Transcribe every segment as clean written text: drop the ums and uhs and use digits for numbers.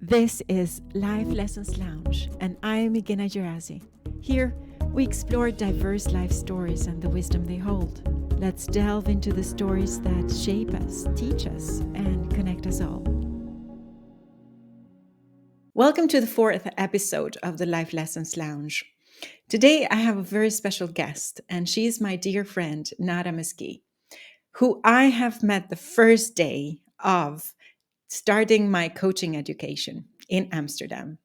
This is Life Lessons Lounge, and I'm Igina Gerazi. Here, we explore diverse life stories and the wisdom they hold. Let's delve into the stories that shape us, teach us, and connect us all. Welcome to the fourth episode of the Life Lessons Lounge. Today, I have a very special guest, and she is my dear friend, Nada Mesqui, who I have met the first day of starting my coaching education in Amsterdam.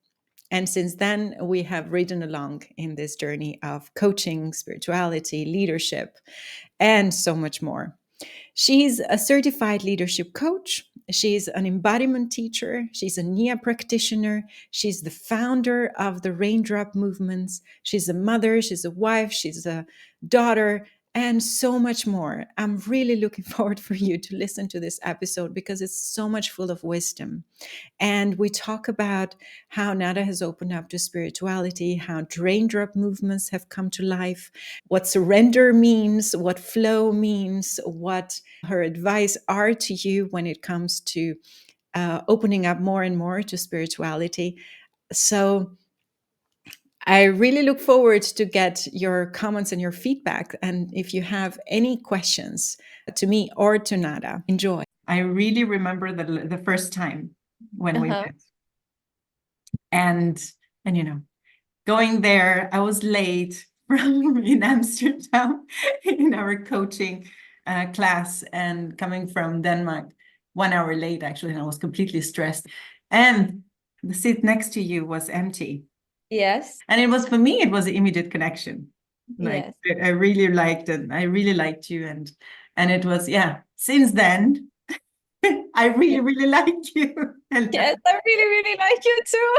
And since then, we have ridden along in this journey of coaching, spirituality, leadership, and so much more. She's a certified leadership coach. She's an embodiment teacher. She's a NIA practitioner. She's the founder of the Raindrop Movements. She's a mother. She's a wife. She's a daughter, and so much more. I'm really looking forward for you to listen to this episode because it's so much full of wisdom. And we talk about how Nada has opened up to spirituality, how raindrop movements have come to life, what surrender means, what flow means, what her advice are to you when it comes to opening up more and more to spirituality. So I really look forward to get your comments and your feedback. And if you have any questions to me or to Nada, enjoy. I really remember the first time when we met. And you know, going there, I was late from in Amsterdam in our coaching class and coming from Denmark 1 hour late, actually, and I was completely stressed. And the seat next to you was empty. Yes. And it was, for me, it was an immediate connection. Like, Yes. I really liked it. I really liked you. And it was, yeah, since then, I really, really like you. And Yes, I really, really like you too.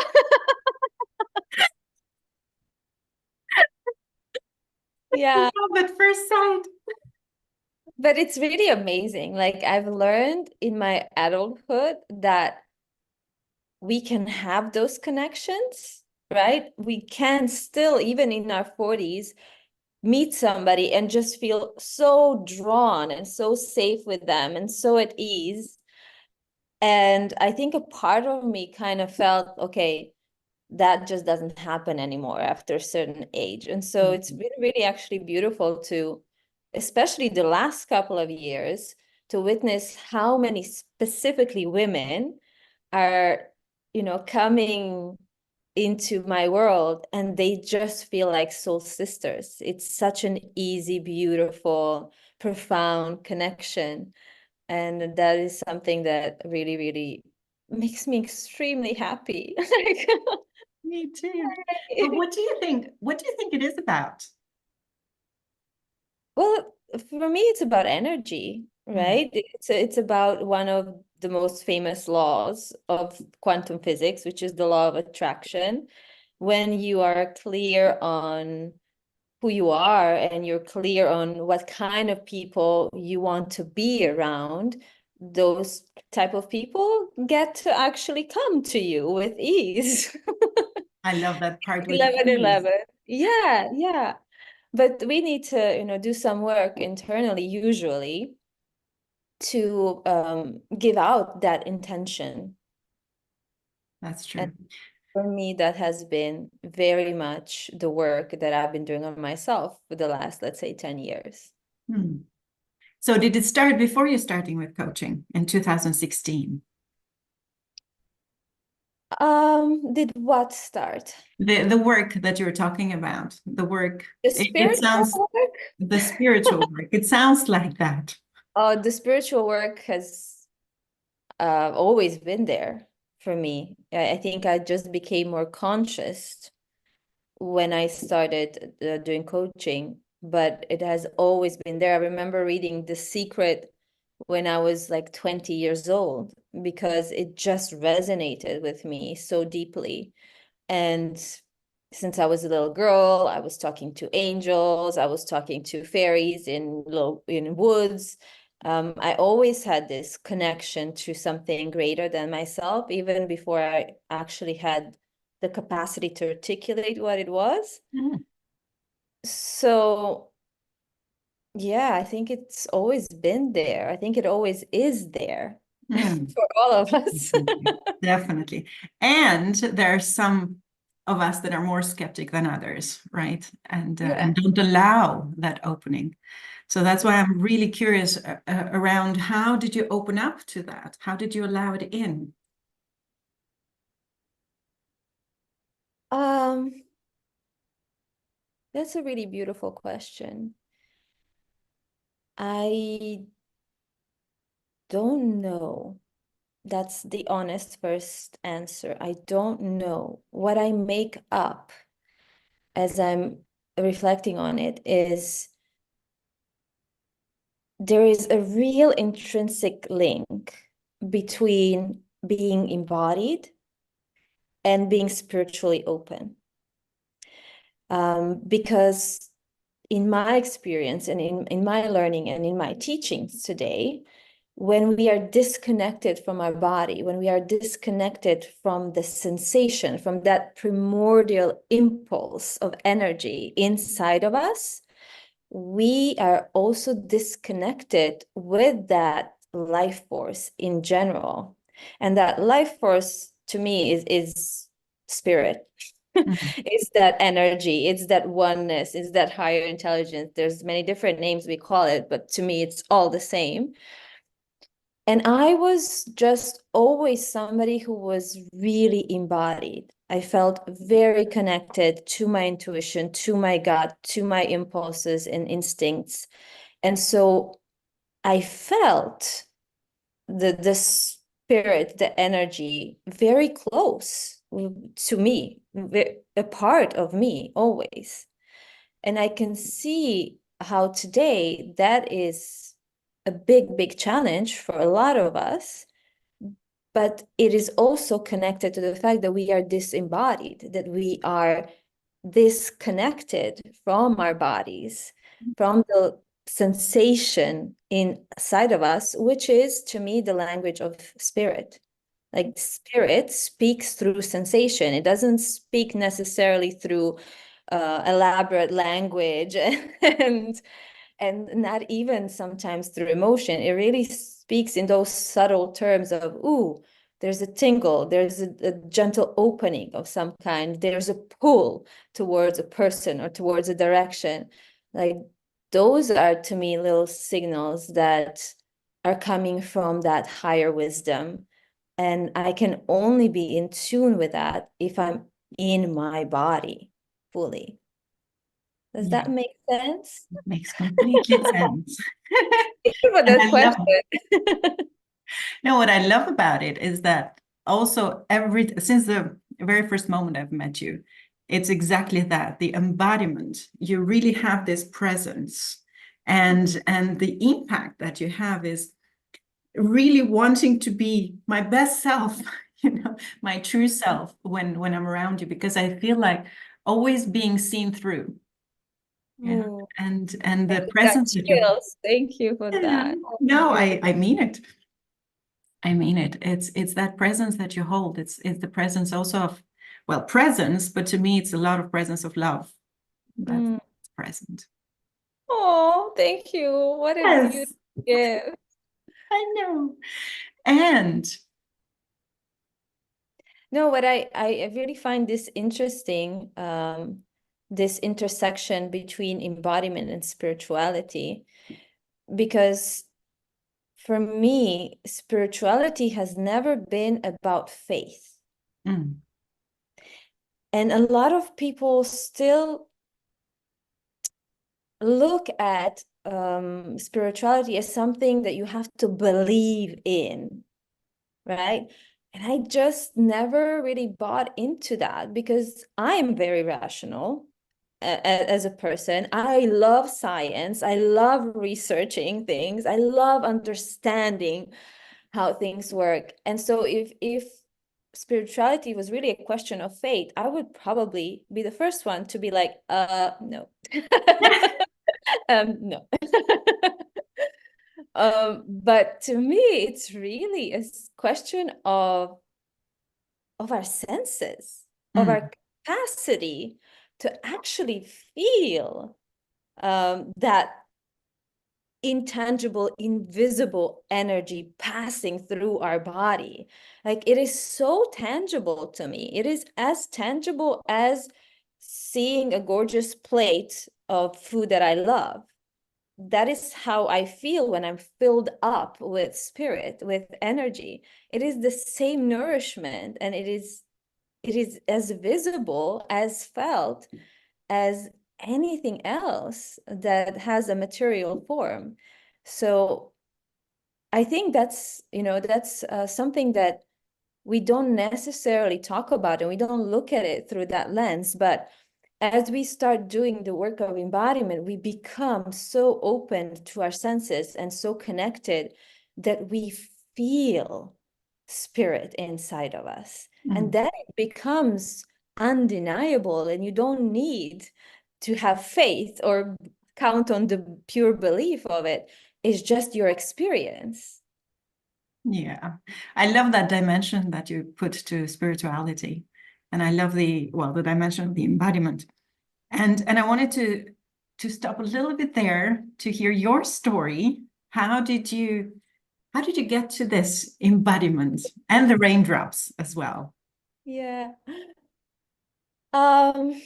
Yeah. love at first sight. But it's really amazing. Like I've learned in my adulthood that we can have those connections, right? We can still, even in our 40s, meet somebody and just feel so drawn and so safe with them and so at ease. And I think a part of me kind of felt, okay, that just doesn't happen anymore after a certain age. And so it's been really actually beautiful to, especially the last couple of years, to witness how many specifically women are, coming into my world and they just feel like soul sisters. It's such an easy, beautiful, profound connection. And that is something that really, really makes me extremely happy. Me too. But what do you think? What do you think it is about? Well, for me, it's about energy, right? It's about one of the most famous laws of quantum physics, which is the law of attraction. When you are clear on who you are and you're clear on what kind of people you want to be around, those type of people get to actually come to you with ease. I love that part with 11-11. Yeah, yeah. But we need to, do some work internally, usually, to give out that intention. That's true. And for me, that has been very much the work that I've been doing on myself for the last, let's say, 10 years. So did it start before you starting with coaching in 2016? Did what start? The work that you were talking about, the work. The It spiritual sounds work? the spiritual work. It sounds like that. Oh, the spiritual work has always been there for me. I think I just became more conscious when I started doing coaching, but it has always been there. I remember reading The Secret when I was like 20 years old because it just resonated with me so deeply. And since I was a little girl, I was talking to angels, I was talking to fairies in woods. I always had this connection to something greater than myself, even before I actually had the capacity to articulate what it was. So yeah, I think it's always been there. I think it always is there. Mm. for all of us. Definitely. Definitely. And there are some of us that are more skeptic than others, right? And Yeah. don't allow that opening. So that's why I'm really curious around how did you open up to that? How did you allow it in? Um, that's a really beautiful question. I don't know. That's the honest first answer. I don't know. What I make up as I'm reflecting on it is there is a real intrinsic link between being embodied and being spiritually open. Because in my experience and in my learning and in my teachings today, when we are disconnected from our body, when we are disconnected from the sensation, from that primordial impulse of energy inside of us, we are also disconnected with that life force in general. And that life force to me is spirit. Mm. It's that energy, it's that oneness, it's that higher intelligence. There's many different names we call it, but to me, it's all the same. And I was just always somebody who was really embodied. I felt very connected to my intuition, to my gut, to my impulses and instincts. And so I felt the spirit, the energy very close to me, a part of me always. And I can see how today that is a big challenge for a lot of us. But it is also connected to the fact that we are disembodied, that we are disconnected from our bodies, from the sensation inside of us, which is to me the language of spirit. Like spirit speaks through sensation. It doesn't speak necessarily through elaborate language and not even sometimes through emotion. It really speaks in those subtle terms of, ooh, there's a tingle, there's a gentle opening of some kind, there's a pull towards a person or towards a direction. Like those are to me little signals that are coming from that higher wisdom. And I can only be in tune with that if I'm in my body fully. Does Yeah, that make sense? it makes completely sense. Thank you for And that I love question. no, what I love about it is that also every since the very first moment I've met you, it's exactly that, the embodiment. You really have this presence, and the impact that you have is really wanting to be my best self, my true self when I'm around you, because I feel like always being seen through. Yeah. Oh, And I the just got presence that you chills. Thank you for that. no, I mean it. I mean it. It's that presence that you hold. It's the presence also of, well, presence, but to me it's a lot of presence of love that's Mm. present. Oh, thank you. What a Yes, beautiful gift. I know. And No, what I really find this interesting, this intersection between embodiment and spirituality, because for me, spirituality has never been about faith. mm, And a lot of people still look at spirituality as something that you have to believe in, right? And I just never really bought into that because I'm very rational as a person. I love science. I love researching things. I love understanding how things work. And so if spirituality was really a question of faith, I would probably be the first one to be like, no. No. But to me, it's really a question of our senses, of mm, our capacity to actually feel that intangible, invisible energy passing through our body. Like it is so tangible to me. It is as tangible as seeing a gorgeous plate of food that I love. That is how I feel when I'm filled up with spirit, with energy. It is the same nourishment, and it is as visible, as felt as anything else that has a material form. So I think that's something that we don't necessarily talk about, and we don't look at it through that lens. But as we start doing the work of embodiment, we become so open to our senses and so connected that we feel spirit inside of us. And Mm. then it becomes undeniable, and you don't need to have faith or count on the pure belief of it. It's just your experience. Yeah, I love that dimension that you put to spirituality, and I love the dimension of the embodiment. And I wanted to stop a little bit there to hear your story. How did you get to this embodiment and the raindrops as well? Yeah. Um,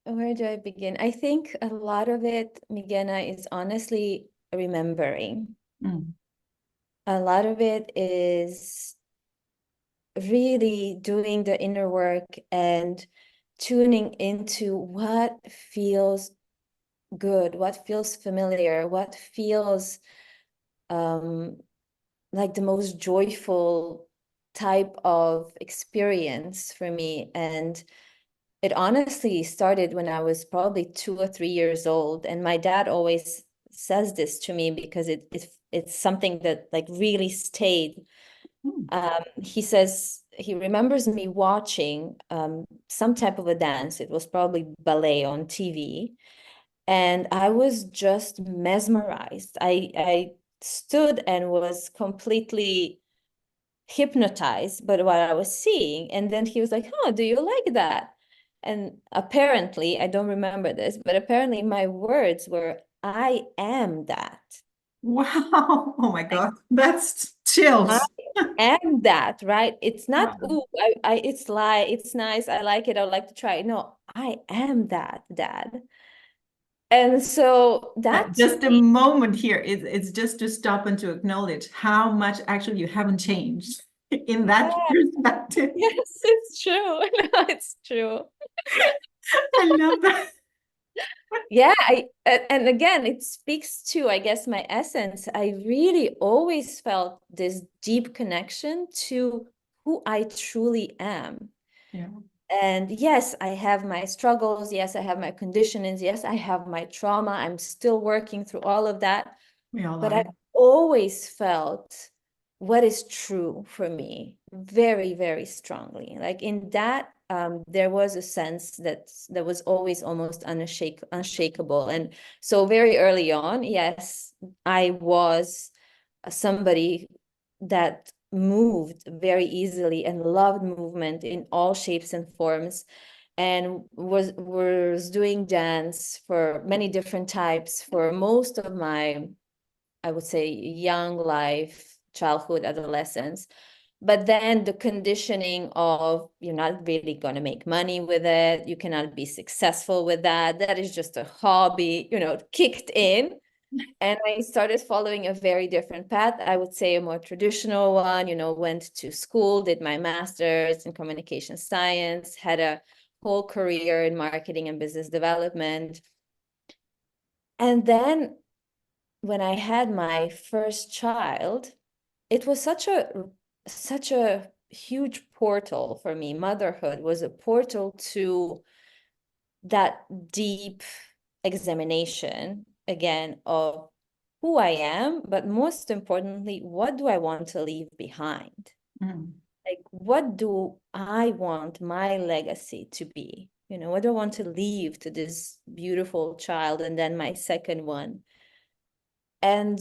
where do I begin? I think a lot of it, Migena, is honestly remembering. Mm. A lot of it is really doing the inner work and tuning into what feels good, what feels familiar, what feels um, like the most joyful type of experience for me. And it honestly started when I was probably 2 or 3 years old. And my dad always says this to me because it's something that like really stayed. Mm. He says he remembers me watching some type of a dance. It was probably ballet on TV. And I was just mesmerized. I stood and was completely hypnotized by what I was seeing. And then he was like, "Oh, do you like that?" And apparently, I don't remember this, but apparently my words were, "I am that. Wow. Oh my Like, God. That's I chills. am that," right? It's not, Wow. "Ooh, it's like, it's nice. I like it. I would like to try it." No, I am that, Dad. And so that to Just a me, moment here. It's just to stop and to acknowledge how much actually you haven't changed in that yeah, perspective. yes, it's true. No, it's true. I love that. Yeah, and again, it speaks to, I guess, my essence. I really always felt this deep connection to who I truly am. Yeah, And yes, I have my struggles. Yes, I have my conditionings. Yes, I have my trauma. I'm still working through all of that. we all But are. I've always felt what is true for me very, very strongly. Like in that, there was a sense that was always almost unshakable. And so very early on, yes, I was somebody that moved very easily and loved movement in all shapes and forms, and was doing dance for many different types for most of my, I would say, young life, childhood, adolescence. But then the conditioning of you're not really going to make money with it, you cannot be successful with that, that is just a hobby, kicked in. And I started following a very different path. I would say a more traditional one, went to school, did my master's in communication science, had a whole career in marketing and business development. And then when I had my first child, it was such a huge portal for me. Motherhood was a portal to that deep examination again of who I am, but most importantly, what do I want to leave behind? Mm. Like, what do I want my legacy to be? What do I want to leave to this beautiful child and then my second one? And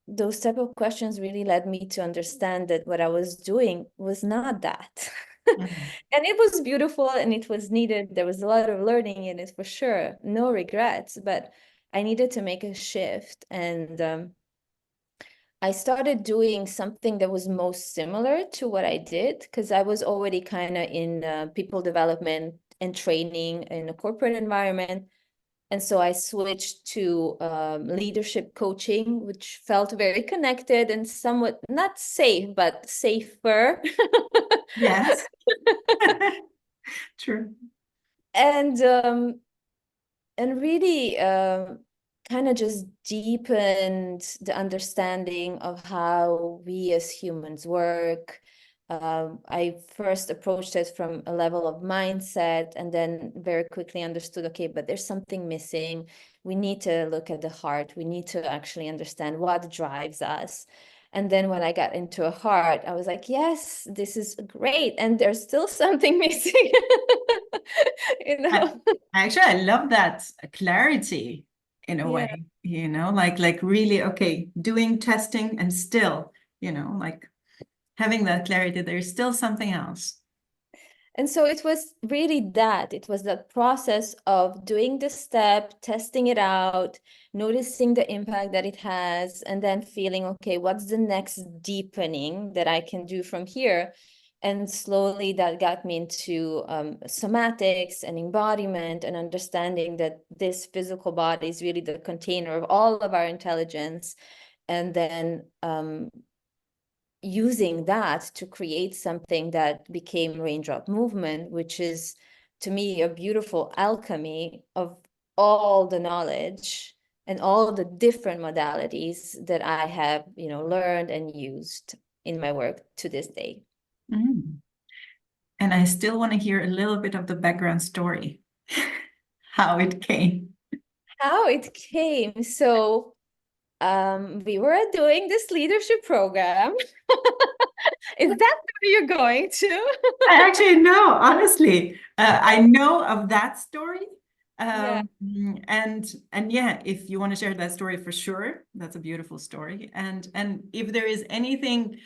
those type of questions really led me to understand that what I was doing was not that. Mm. And it was beautiful and it was needed. There was a lot of learning in it for sure. No regrets. But I needed to make a shift. And I started doing something that was most similar to what I did, because I was already kind of in people development and training in a corporate environment. And so I switched to leadership coaching, which felt very connected and somewhat not safe, but safer. Yes. True. And really kind of just deepened the understanding of how we as humans work. I first approached it from a level of mindset, and then very quickly understood, okay, but there's something missing. We need to look at the heart. We need to actually understand what drives us. And then when I got into a heart, I was like, yes, this is great. And there's still something missing. you I, know? actually, I love that clarity in a Yeah. way, like really, okay, doing testing and still, like having that clarity, there's still something else. And so it was really that. It was that process of doing the step, testing it out, noticing the impact that it has, and then feeling, okay, what's the next deepening that I can do from here? And slowly that got me into somatics and embodiment and understanding that this physical body is really the container of all of our intelligence. And then using that to create something that became raindrop movement, which is to me a beautiful alchemy of all the knowledge and all the different modalities that I have, learned and used in my work to this day. Mm. And I still want to hear a little bit of the background story, how it came. How it came. So we were doing this leadership program. Is that where you're going to? I actually know, honestly, I know of that story. Yeah. And yeah, if you want to share that story for sure, that's a beautiful story. And if there is anything,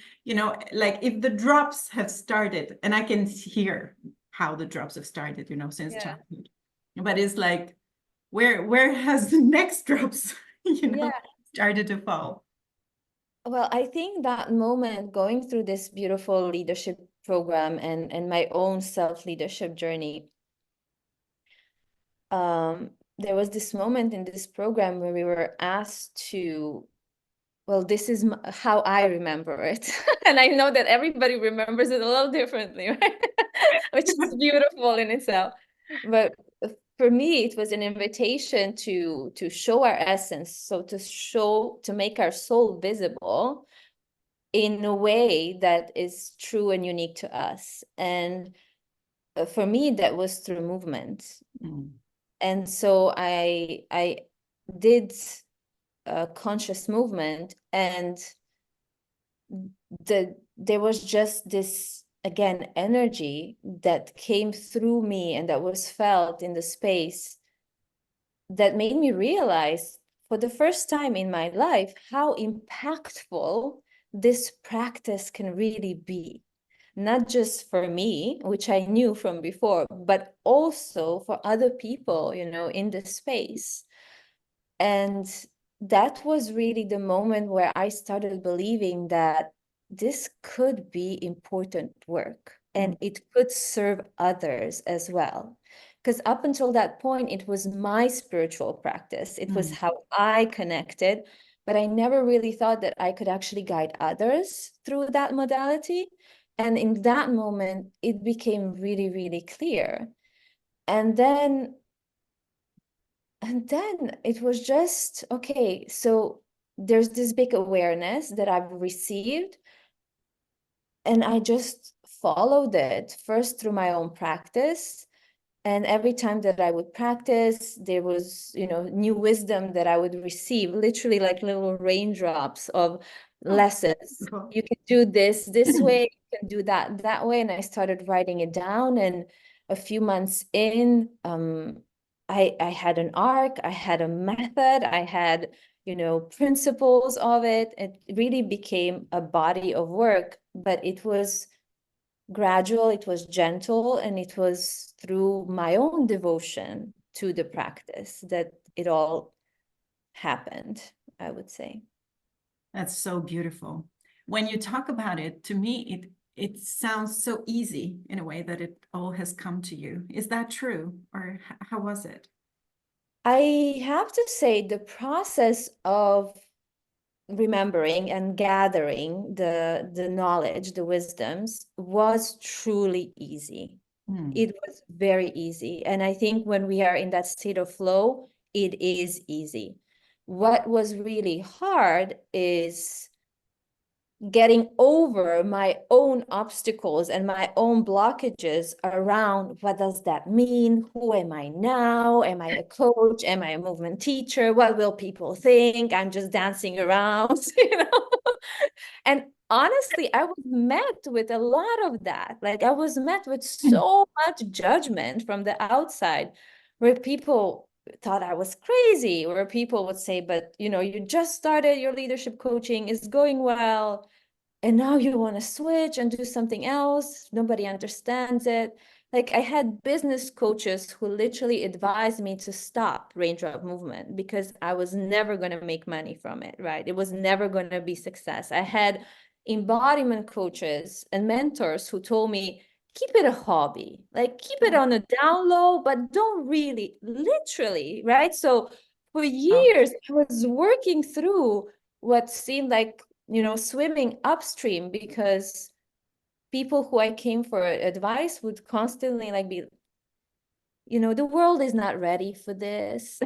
like if the drops have started, and I can hear how the drops have started, since Yeah. childhood. But it's like, where has the next drops, Yeah. started to fall? Well, I think that moment going through this beautiful leadership program and my own self-leadership journey, there was this moment in this program where we were asked to, well, this is how I remember it. And I know that everybody remembers it a little differently, right? Which is beautiful in itself. But for me, it was an invitation to show our essence, so to make our soul visible in a way that is true and unique to us. And for me, that was through movement. Mm. And so I did a conscious movement, and there was just this, again, energy that came through me and that was felt in the space that made me realize for the first time in my life how impactful this practice can really be. Not just for me, which I knew from before, but also for other people, in the space. And that was really the moment where I started believing that this could be important work Mm. and it could serve others as well. Because up until that point, it was my spiritual practice, it was Mm. how I connected, but I never really thought that I could actually guide others through that modality. And in that moment, it became really, really clear. And then it was just, okay, so there's this big awareness that I've received, and I just followed it first through my own practice. And every time that I would practice, there was, new wisdom that I would receive, literally like little raindrops of Oh, lessons. cool. You can do this way, you can do that way. And I started writing it down. And a few months in, I had an arc, I had a method, I had, principles of it. It really became a body of work, but it was gradual, it was gentle, and it was through my own devotion to the practice that it all happened, I would say. That's so beautiful. When you talk about it, to me, it sounds so easy in a way that it all has come to you. Is that true? Or how was it? I have to say the process of remembering and gathering the knowledge, the wisdoms, was truly easy. Mm. It was very easy. And I think when we are in that state of flow, it is easy. What was really hard is getting over my own obstacles and my own blockages around what does that mean? Who am I now? Am I a coach? Am I a movement teacher? What will people think? I'm just dancing around, you know? And honestly, I was met with a lot of that. Like I was met with so much judgment from the outside where people thought I was crazy, where people would say, but you know, you just started your leadership coaching, is going well, and now you want to switch and do something else. Nobody understands it. Like I had business coaches who literally advised me to stop raindrop movement because I was never going to make money from it, right? It was never going to be success. I had embodiment coaches and mentors who told me, keep it a hobby, like keep it on a down low, but don't really literally, right? So for Oh. years, I was working through what seemed like, you know, swimming upstream because people who I came for advice would constantly like be, you know, the world is not ready for this,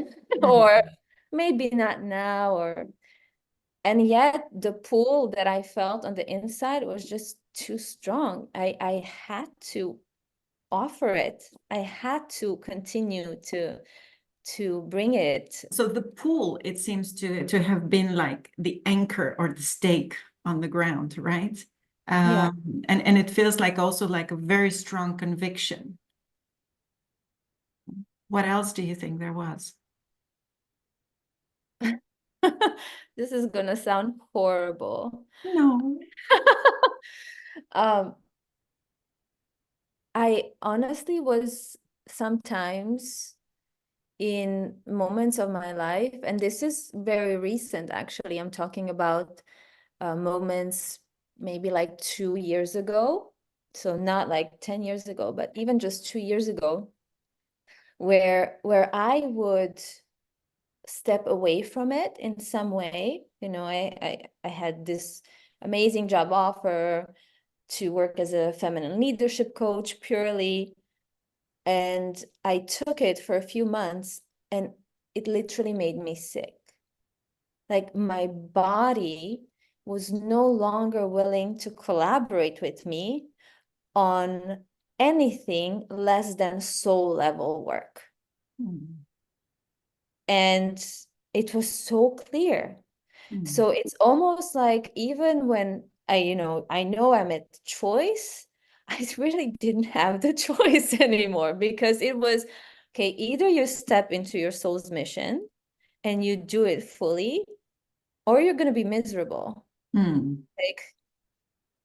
or Mhm. maybe not now, or, and yet the pull that I felt on the inside was just too strong. I had to offer it. I had to continue to bring it. So the pool, it seems to have been like the anchor or the stake on the ground, right? Yeah. And it feels like also like a very strong conviction. What else do you think there was? This is gonna sound horrible. No. Um, I honestly was sometimes in moments of my life, and this is very recent actually. I'm talking about moments maybe like 2 years ago. So not like 10 years ago, but even just 2 years ago, where I would step away from it in some way. You know, I had this amazing job offer to work as a feminine leadership coach purely. And I took it for a few months and it literally made me sick. Like my body was no longer willing to collaborate with me on anything less than soul level work. Mm. And it was so clear. Mm. So it's almost like even when I know I'm at choice, I really didn't have the choice anymore because it was, okay, either you step into your soul's mission and you do it fully, or you're going to be miserable. Mm. Like,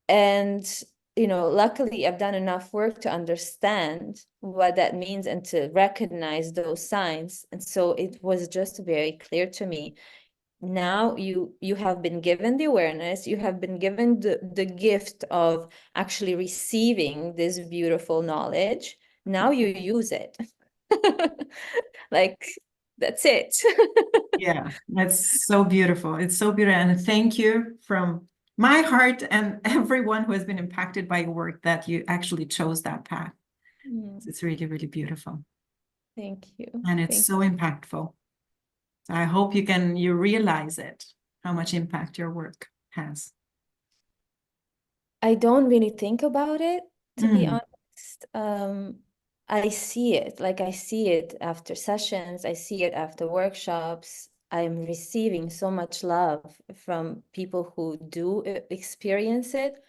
and luckily I've done enough work to understand what that means and to recognize those signs. And so it was just very clear to me, now you have been given the awareness, you have been given the gift of actually receiving this beautiful knowledge. Now you use it. Like that's it. Yeah, that's so beautiful. It's so beautiful. And thank you from my heart and everyone who has been impacted by your work that you actually chose that path. It's really, really beautiful. Thank you. And it's Thank so impactful. I hope you realize it, how much impact your work has. I don't really think about it, to be Mm. honest. I see it, like I see it after sessions, I see it after workshops. I'm receiving so much love from people who do experience it.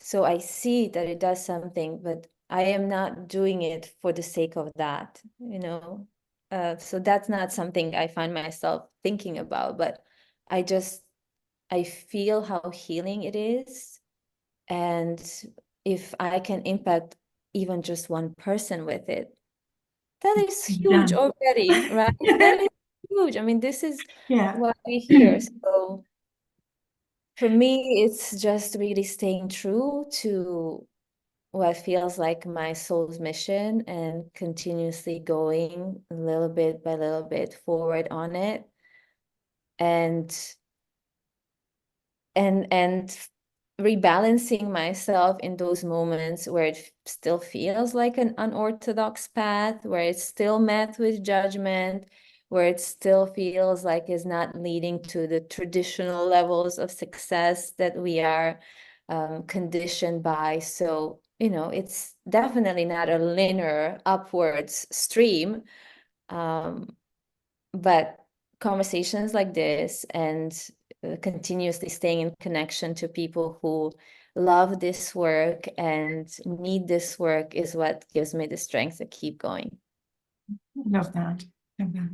So I see that it does something, but I am not doing it for the sake of that, you know? So that's not something I find myself thinking about, but I just, I feel how healing it is. And if I can impact even just one person with it, that is huge Done. already, right? That is huge. I mean, this is Yeah. what we hear. So for me, it's just really staying true to what feels like my soul's mission and continuously going a little bit by little bit forward on it. And and rebalancing myself in those moments where it still feels like an unorthodox path, where it's still met with judgment, where it still feels like it's not leading to the traditional levels of success that we are conditioned by. So, it's definitely not a linear upwards stream. Um, but conversations like this and continuously staying in connection to people who love this work and need this work is what gives me the strength to keep going. Love that. Love that.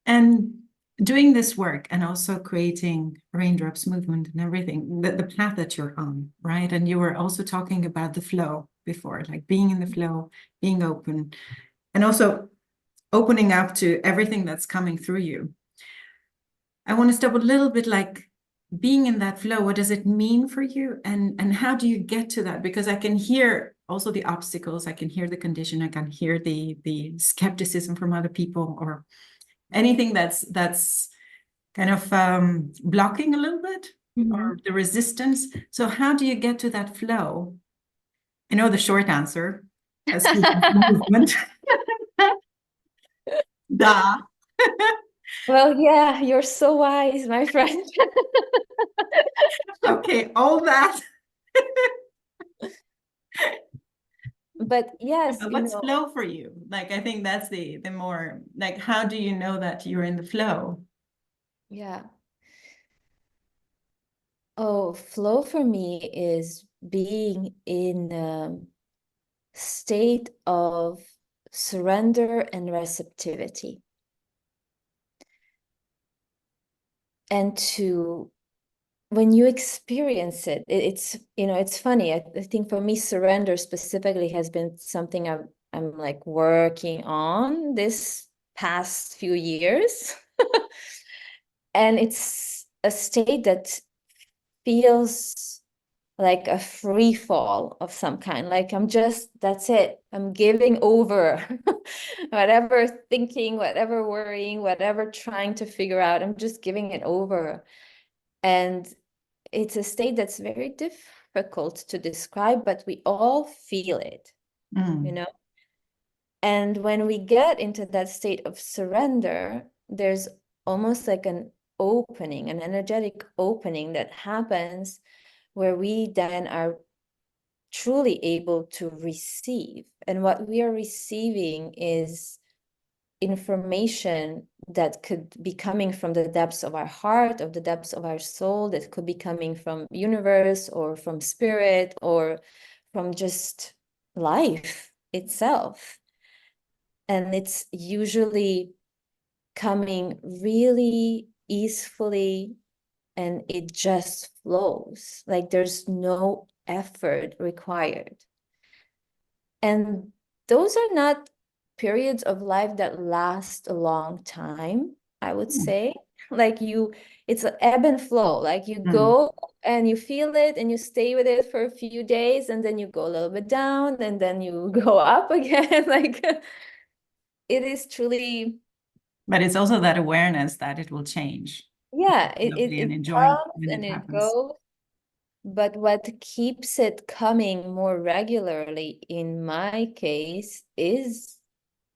And doing this work and also creating raindrops movement and everything, the path that you're on, right? And you were also talking about the flow before, like being in the flow, being open, and also opening up to everything that's coming through you. I want to stop a little bit like being in that flow. What does it mean for you? And how do you get to that? Because I can hear also the obstacles, I can hear the condition, I can hear the skepticism from other people or anything that's kind of blocking a little bit or the resistance. So how do you get to that flow? I know the short answer, as movement. Duh. Well, yeah, you're so wise, my friend. Okay, all that. But yes, What's flow for you? Like, I think that's the more like, how do you know that you're in the flow? yeah. Oh, flow for me is being in a state of surrender and receptivity. And when you experience it, it's funny. I think for me, surrender specifically has been something I'm like working on this past few years. And it's a state that feels like a free fall of some kind. Like that's it. I'm giving over whatever thinking, whatever worrying, whatever trying to figure out. I'm just giving it over. And it's a state that's very difficult to describe, but we all feel it, you Mm. know? And when we get into that state of surrender, there's almost like an opening, an energetic opening that happens where we then are truly able to receive. And what we are receiving is information that could be coming from the depths of our heart, of the depths of our soul, that could be coming from universe or from spirit or from just life itself. And it's usually coming really easily and it just flows. Like there's no effort required. And those are not periods of life that last a long time, I would say. Like it's an ebb and flow. Like you Mm. go and you feel it and you stay with it for a few days and then you go a little bit down and then you go up again. Like it is truly, But it's also that awareness that it will change. yeah, Lovely and it enjoying comes when it and it happens. goes. But what keeps it coming more regularly in my case is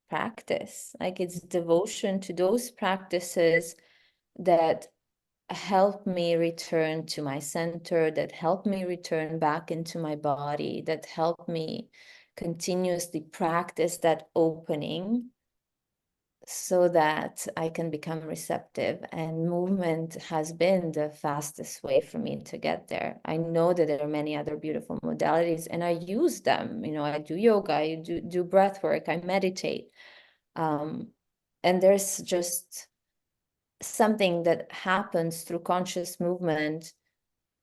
practice. Like it's devotion to those practices that help me return to my center, that help me return back into my body, that help me continuously practice that opening so that I can become receptive. And movement has been the fastest way for me to get there. I know that there are many other beautiful modalities and I use them. I do yoga, I do breath work, I meditate. And there's just something that happens through conscious movement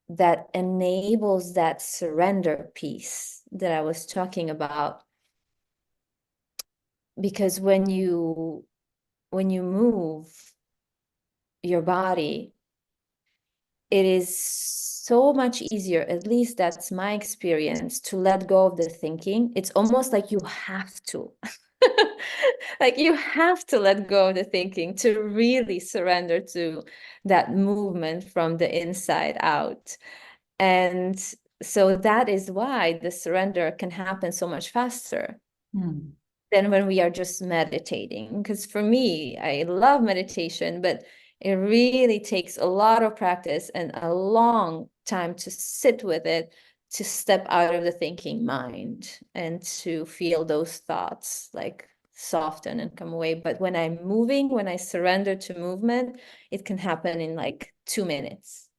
that enables that surrender piece that I was talking about. Because when you when you move your body, it is so much easier, at least that's my experience, to let go of the thinking. It's almost like you have to. Like you have to let go of the thinking to really surrender to that movement from the inside out. And so that is why the surrender can happen so much faster than when we are just meditating. Because for me, I love meditation, but it really takes a lot of practice and a long time to sit with it, to step out of the thinking mind and to feel those thoughts like soften and come away. But when I'm moving, when I surrender to movement, it can happen in like 2 minutes.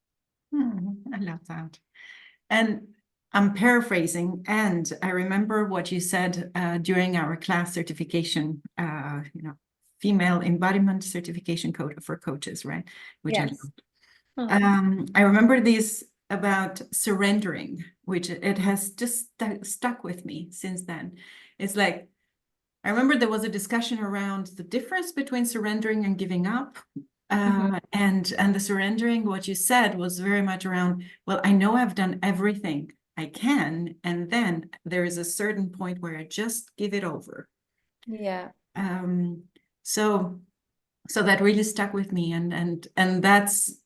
I love that. And I'm paraphrasing, and I remember what you said during our class certification, female embodiment certification code for coaches, right? Which I Yes. loved. I remember this about surrendering, which it has just stuck with me since then. It's like, I remember there was a discussion around the difference between surrendering and giving up. And the surrendering, what you said was very much around, well, I know I've done everything I can, and then there is a certain point where I just give it over. Yeah. So that really stuck with me, and that's,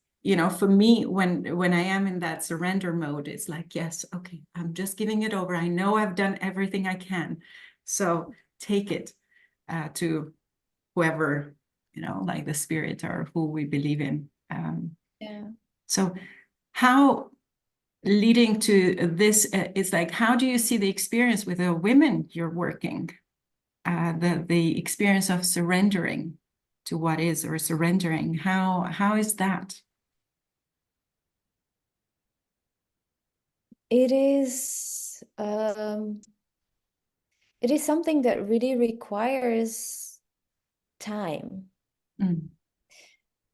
for me, when I am in that surrender mode, it's like, yes, okay, I'm just giving it over. I know I've done everything I can, so take it to whoever, like the spirit or who we believe in. Yeah. So how, leading to this, it's like, how do you see the experience with the women you're working, the experience of surrendering to what is, or surrendering? How is that? It is something that really requires time.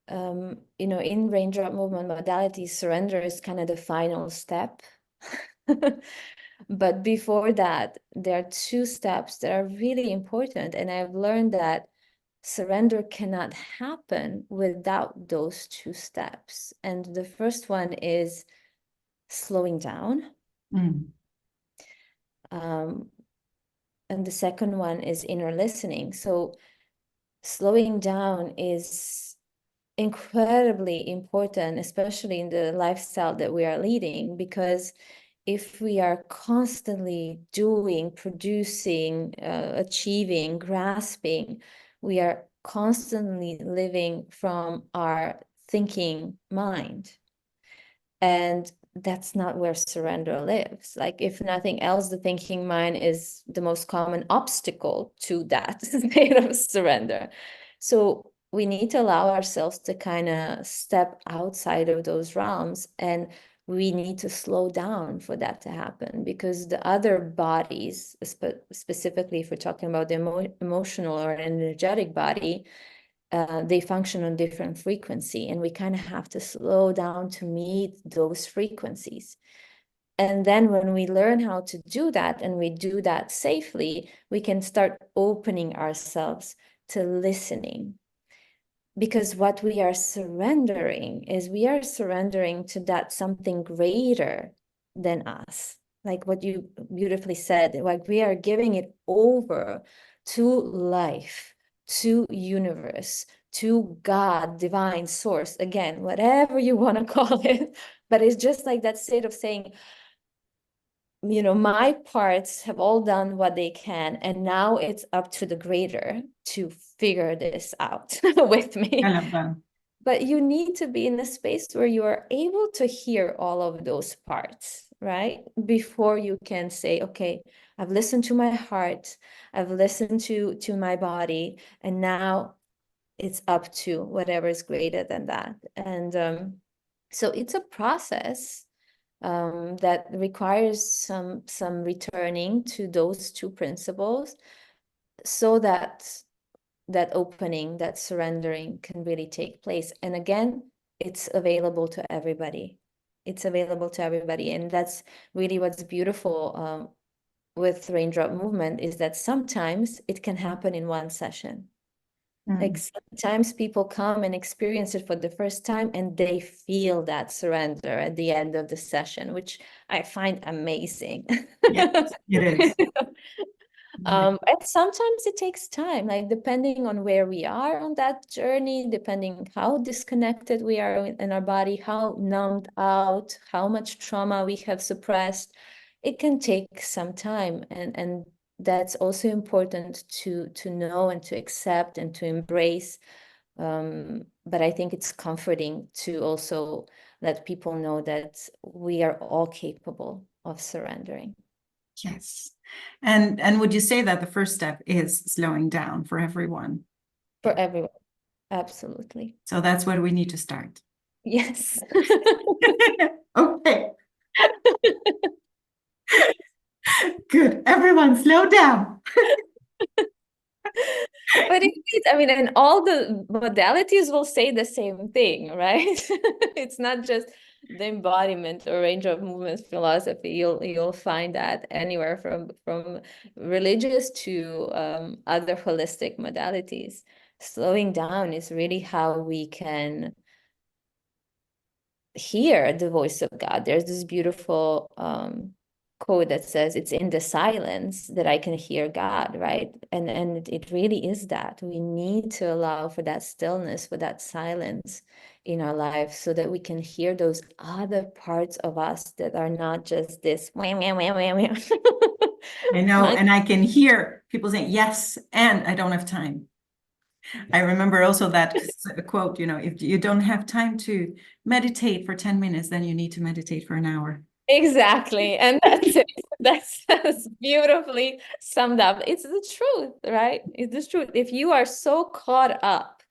In raindrop movement modalities, surrender is kind of the final step. But before that, there are 2 steps that are really important. And I've learned that surrender cannot happen without those 2 steps. And the first one is slowing down. And the second one is inner listening. So slowing down is incredibly important, especially in the lifestyle that we are leading, because if we are constantly doing, producing, achieving, grasping, we are constantly living from our thinking mind. And that's not where surrender lives. Like, if nothing else, the thinking mind is the most common obstacle to that state of surrender. So we need to allow ourselves to kind of step outside of those realms, and we need to slow down for that to happen, because the other bodies, specifically if we're talking about the emotional or energetic body, they function on different frequency, and we kind of have to slow down to meet those frequencies. And then when we learn how to do that, and we do that safely, we can start opening ourselves to listening. Because what we are surrendering is, we are surrendering to that something greater than us. Like what you beautifully said, like we are giving it over to life, to universe, to God, divine source, again, whatever you want to call it. But it's just like that state of saying, my parts have all done what they can, and now it's up to the greater to figure this out with me. I love that. But you need to be in a space where you are able to hear all of those parts, right? Before you can say, okay, I've listened to my heart, I've listened to my body, and now it's up to whatever is greater than that. And so it's a process that requires some returning to those 2 principles, so that opening, that surrendering can really take place. And again, it's available to everybody. It's available to everybody. And that's really what's beautiful with raindrop movement, is that sometimes it can happen in one session. Like Mm. sometimes people come and experience it for the first time and they feel that surrender at the end of the session, which I find amazing. Yes, it is. And sometimes it takes time, like depending on where we are on that journey, depending how disconnected we are in our body, how numbed out, how much trauma we have suppressed, it can take some time. And that's also important to know and to accept and to embrace. But I think it's comforting to also let people know that we are all capable of surrendering. Yes. And would you say that the first step is slowing down for everyone? For everyone. Absolutely. So that's where we need to start. Yes. Okay, good. Everyone slow down. But I mean, and all the modalities will say the same thing, right? It's not just the embodiment or range of movements philosophy. You'll find that anywhere from religious to other holistic modalities. Slowing down is really how we can hear the voice of God. There's this beautiful quote that says, "It's in the silence that I can hear God," right? And it really is that. We need to allow for that stillness, for that silence in our life so that we can hear those other parts of us that are not just this wham, wham, wham, wham, wham. I know, and I can hear people saying yes, and I don't have time. I remember also that quote, if you don't have time to meditate for 10 minutes, then you need to meditate for an hour. Exactly. And that's it. That's beautifully summed up. It's the truth, right? It's the truth. If you are so caught up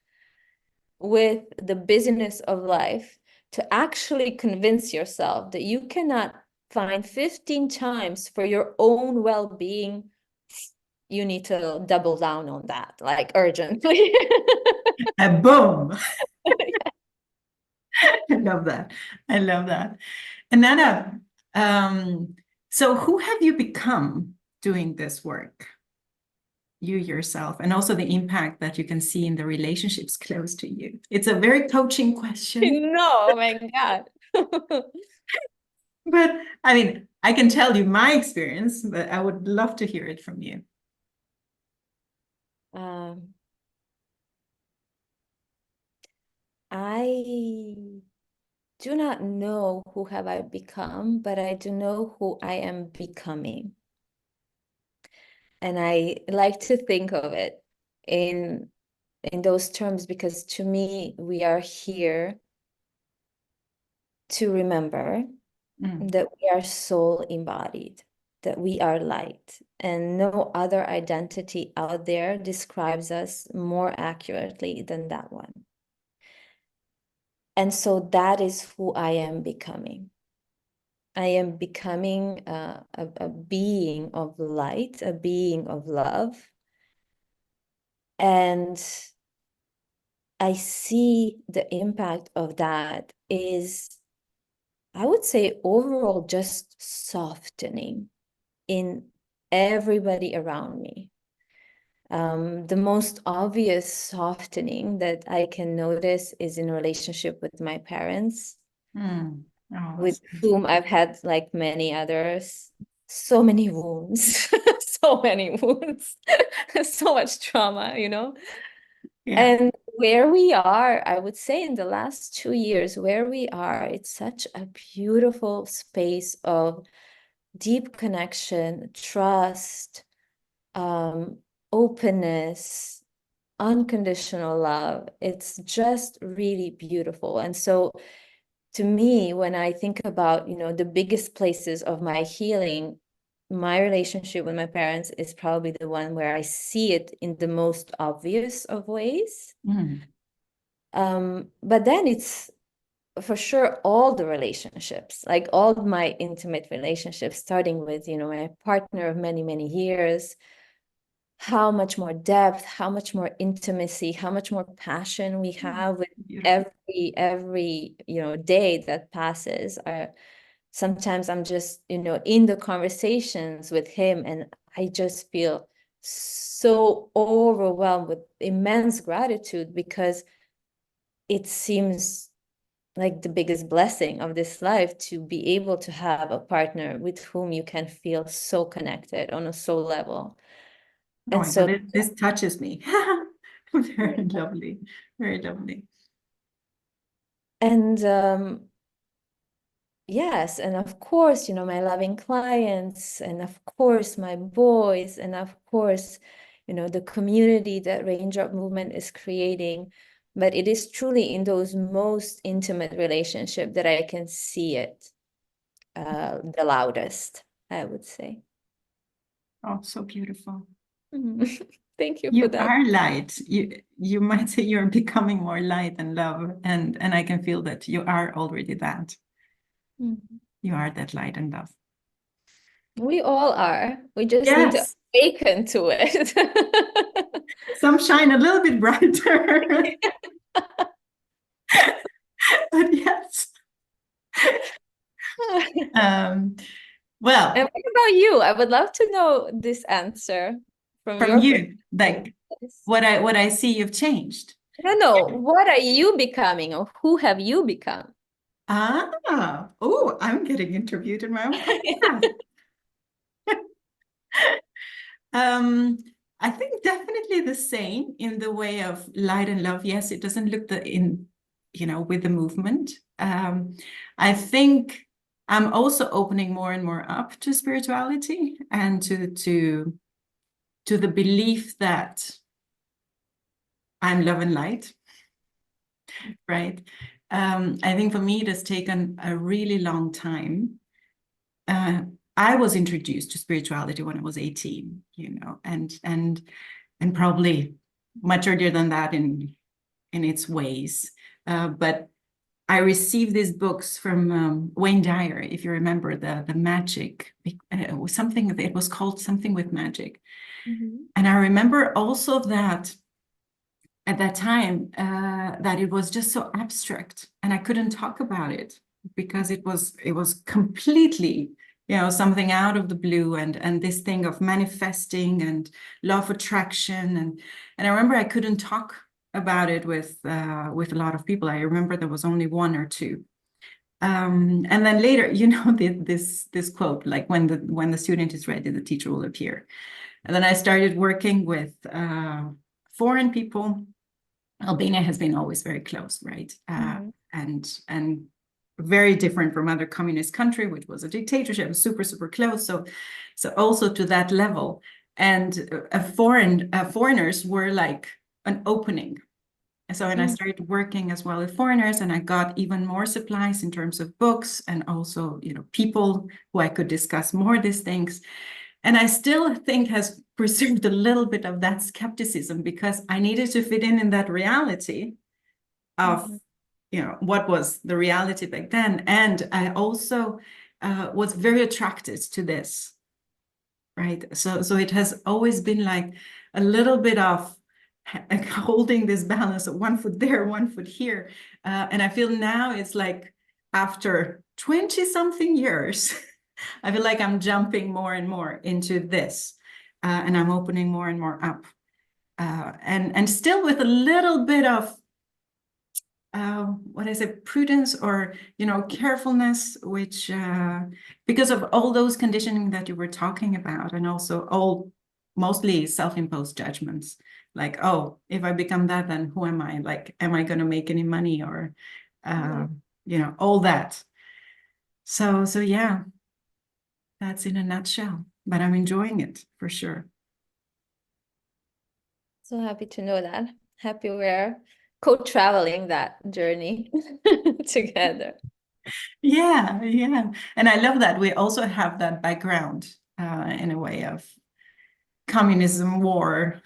with the busyness of life to actually convince yourself that you cannot find 15 times for your own well-being, you need to double down on that, like urgently. And boom. I love that. I love that. And Nana, so who have you become doing this work? You yourself, and also the impact that you can see in the relationships close to you. It's a very coaching question. No, oh my God. But I mean, I can tell you my experience, but I would love to hear it from you. Um, I do not know who have I become, but I do know who I am becoming. And I like to think of it in those terms because to me, we are here to remember that we are soul embodied, that we are light, and no other identity out there describes us more accurately than that one. And so that is who I am becoming. I am becoming a being of light, a being of love. And I see the impact of that is, I would say, overall just softening in everybody around me. The most obvious softening that I can notice is in relationship with my parents, Oh, with whom I've had, like many others, so many wounds, so many wounds, so much trauma. yeah. And where we are, I would say in the last 2 years, where we are, it's such a beautiful space of deep connection, trust, openness, unconditional love. It's just really beautiful. And so to me, when I think about, the biggest places of my healing, my relationship with my parents is probably the one where I see it in the most obvious of ways. But then it's for sure all the relationships, like all my intimate relationships, starting with, my partner of many, many years, how much more depth, how much more intimacy, how much more passion we have with Beautiful. every day that passes. Sometimes I'm just in the conversations with him and I just feel so overwhelmed with immense gratitude because it seems like the biggest blessing of this life to be able to have a partner with whom you can feel so connected on a soul level. Oh And my God, so, this touches me. Very lovely, very lovely. and yes, and of course, my loving clients, and of course, my boys, and of course, the community that Raindrop Movement is creating. But it is truly in those most intimate relationship that I can see it the loudest, I would say. Oh, so beautiful. Thank you for You that. are light. You might say you're becoming more light and love, and I can feel that you are already that. Mhm. You are that light and love. We all are. We just need to Yes, awaken to it. some shine a little bit brighter, but yes. Um, And well, what about you? I would love to know this answer from from your you, perspective. like Yes. what I see you've changed. No. What are you becoming, or who have you become? Oh, I'm getting interviewed in my own podcast. Um, I think definitely the same in the way of light and love. Yes, it doesn't look with the movement. I think I'm also opening more and more up to spirituality and to the belief that I'm love and light, right? I think for me, it has taken a really long time. Uh, I was introduced to spirituality when I was 18, and probably much earlier than that in its ways. But I received these books from Wayne Dyer, if you remember the magic. It was something. It was called something with magic, Mhm. and I remember also that at that time that it was just so abstract, and I couldn't talk about it because it was completely something out of the blue, and this thing of manifesting and law of attraction, and I remember I couldn't talk about it with a lot of people. I remember there was only one or two. And then later, this quote, like when the student is ready, the teacher will appear. And then I started working with foreign people. Albania has been always very close, right? Mhm. And very different from other communist country, which was a dictatorship, super, super close. So also to that level. And foreigners were like an opening. So, and I Mhm. started working as well with foreigners, and I got even more supplies in terms of books and also, people who I could discuss more these things. And I still think has preserved a little bit of that skepticism because I needed to fit in that reality of, Mhm. what was the reality back then. And I also was very attracted to this, right? So it has always been like a little bit of holding this balance of one foot there, one foot here. And I feel now it's like after 20 something years, I feel like I'm jumping more and more into this, and I'm opening more and more up, and still with a little bit of what is it, prudence or carefulness, which because of all those conditioning that you were talking about, and also all mostly self-imposed judgments, like, oh, if I become that, then who am I? Like, am I going to make any money, or all that. So yeah, that's in a nutshell, but I'm enjoying it for sure. So happy to know that. Happy we're co-traveling that journey together. Yeah. And I love that we also have that background in a way of communism, war,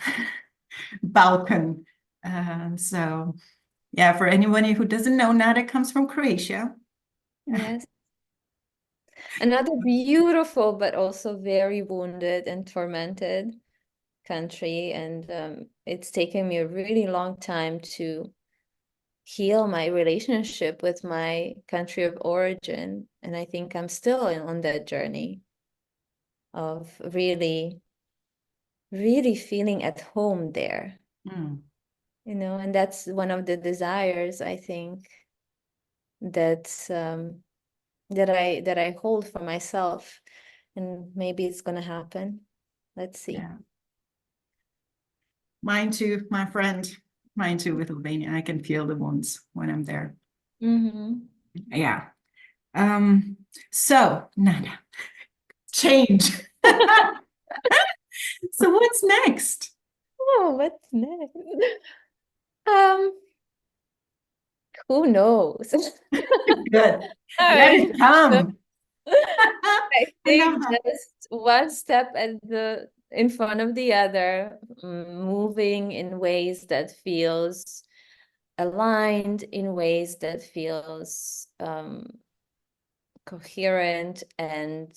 Balkan. So yeah, for anybody who doesn't know, Nada comes from Croatia. Yes. Another beautiful, but also very wounded and tormented country. And it's taken me a really long time to heal my relationship with my country of origin. And I think I'm still on that journey of really really feeling at home there, Mm. and that's one of the desires, I think, that I hold for myself, and maybe it's gonna happen. Let's see. Yeah. Mine too, my friend. Mine too with Albania. I can feel the wounds when I'm there. Mm-hmm. Yeah. So Nana, change. So what's next? Oh, what's next? Um, who knows? Good. Let I it mean, come. I I love think that. just one step at the in front of the other, moving in ways that feels aligned, in ways that feels coherent and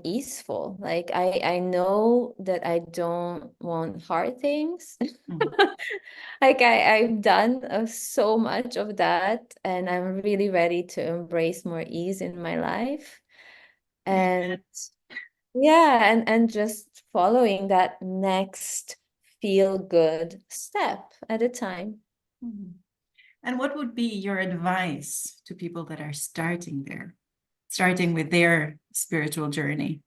easeful. Like I know that I don't want hard things. Mm. Like I've done so much of that, and I'm really ready to embrace more ease in my life. And Amen. yeah, and just following that next feel good step at a time. Mm. And what would be your advice to people that are starting there, starting with their spiritual journey?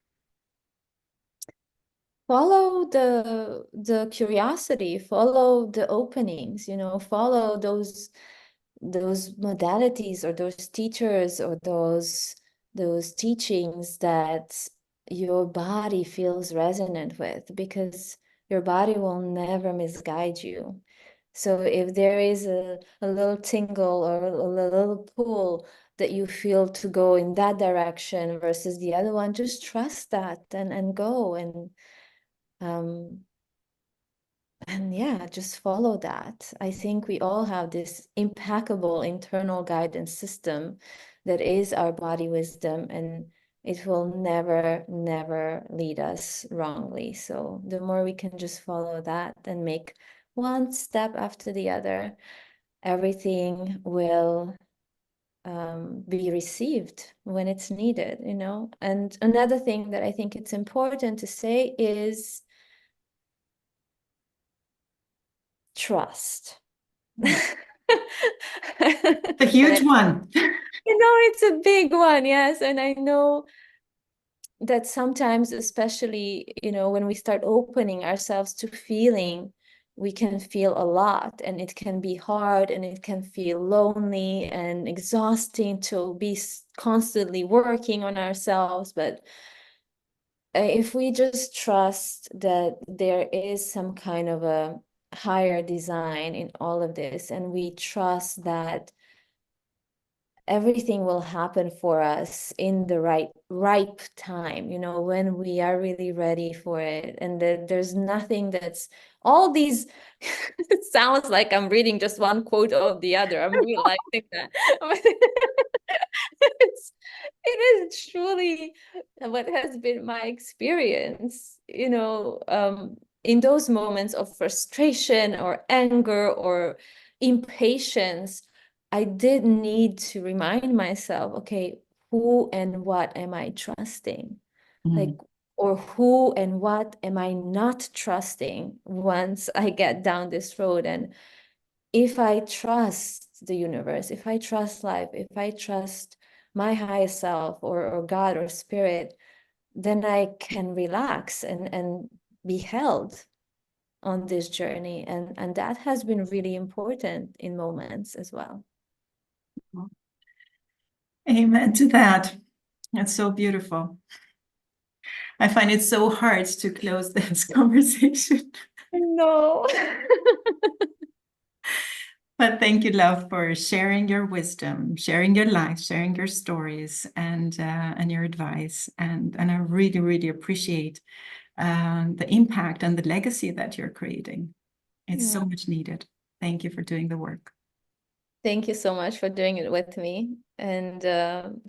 Follow the curiosity, follow the openings, follow those modalities or those teachers or those teachings that your body feels resonant with, because your body will never misguide you. So if there is a little tingle or a little pull that you feel to go in that direction versus the other one, just trust that and go um and yeah, just follow that. I think we all have this impeccable internal guidance system that is our body wisdom, and it will never, never lead us wrongly. So the more we can just follow that and make one step after the other, everything will be received when it's needed. And another thing that I think it's important to say is trust. Mm. A And huge one. it's a big one, yes. And I know that sometimes, especially, when we start opening ourselves to feeling, we can feel a lot, and it can be hard, and it can feel lonely and exhausting to be constantly working on ourselves. But if we just trust that there is some kind of a higher design in all of this, and we trust that everything will happen for us in the ripe time, when we are really ready for it, and that there's nothing that's all these it sounds like I'm reading just one quote of the other. I'm realizing that. But it is truly what has been my experience, in those moments of frustration or anger or impatience. I did need to remind myself, okay, who and what am I trusting? Like, Mm. or who and what am I not trusting once I get down this road? And if I trust the universe, if I trust life, if I trust my higher self or God or spirit, then I can relax and be held on this journey. And that has been really important in moments as well. Amen to that. That's so beautiful. I find it so hard to close this conversation. No. But thank you, love, for sharing your wisdom, sharing your life, sharing your stories, and your advice. And I really, really appreciate the impact and the legacy that you're creating. It's so Yeah. much needed. Thank you for doing the work. Thank you so much for doing it with me. And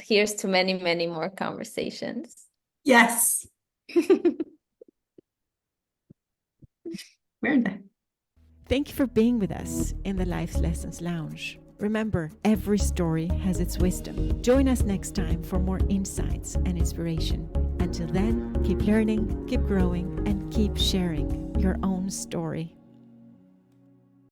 here's to many, many more conversations. Yes, we're there. Thank you for being with us in the Life Lessons Lounge. Remember, every story has its wisdom. Join us next time for more insights and inspiration. And Until then, keep learning, keep growing, and keep sharing your own story.